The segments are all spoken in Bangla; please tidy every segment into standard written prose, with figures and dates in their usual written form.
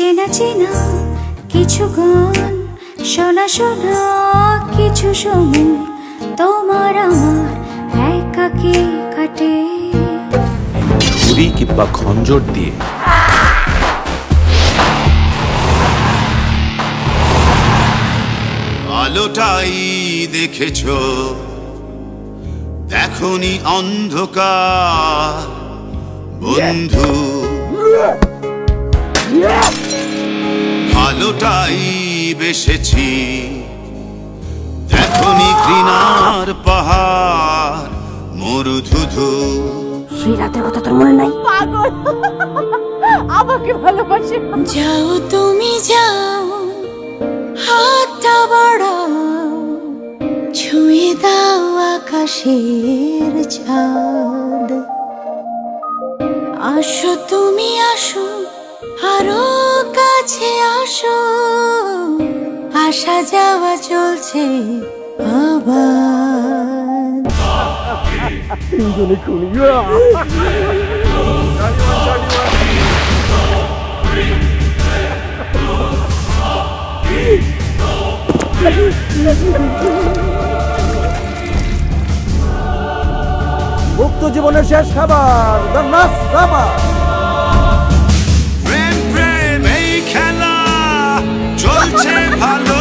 চেনা চেনা কিছু গান, শোনা শোনা কিছু সময় তোমার আমার একাকী কাটে। ছুরি কিংবা খঞ্জর দিয়ে আলোটাই দেখেছ, দেখনি অন্ধকার বন্ধু। ভালোটাই বেসেছি, দেখনি ঘৃণার পাহাড় মরুধুধু। সেই রাতের কথা তোর মনে নাই? পাগল আমাকে ভালোবাসে। যাও তুমি যাও, হাতটা বাড়াও, ছুঁয়ে দাও আকাশের ছাদ। আসো তুমি আসো, আরো কাছে আসো, আসা যাওয়া চলছে আবার। মুক্ত জীবনের শেষ খাবার দ্য নাস সাবা। প্রেম প্রেম এই খেলা চলছে ভালো,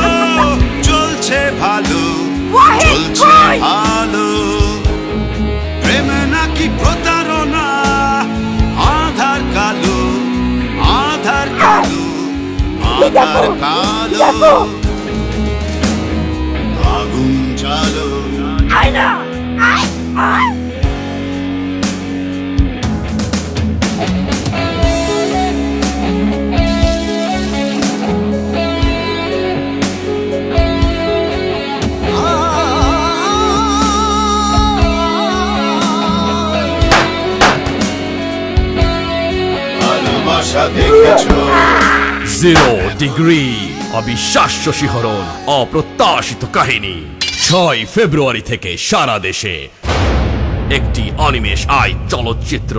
চলছে ভালো, চলছে ভালো। প্রেম নাকি প্রতারণা, আধার কালো, আধার কালো, আধার কালো। আগুন জ্বালো, ভালোবাসা দেখেছো। 0 ডিগ্রি, অবিশ্বাস্য শিহরণ, অপ্রত্যাশিত কাহিনী। 6 ফেব্রুয়ারি থেকে সারা দেশে একটি অনিমেষ আই চলচ্চিত্র।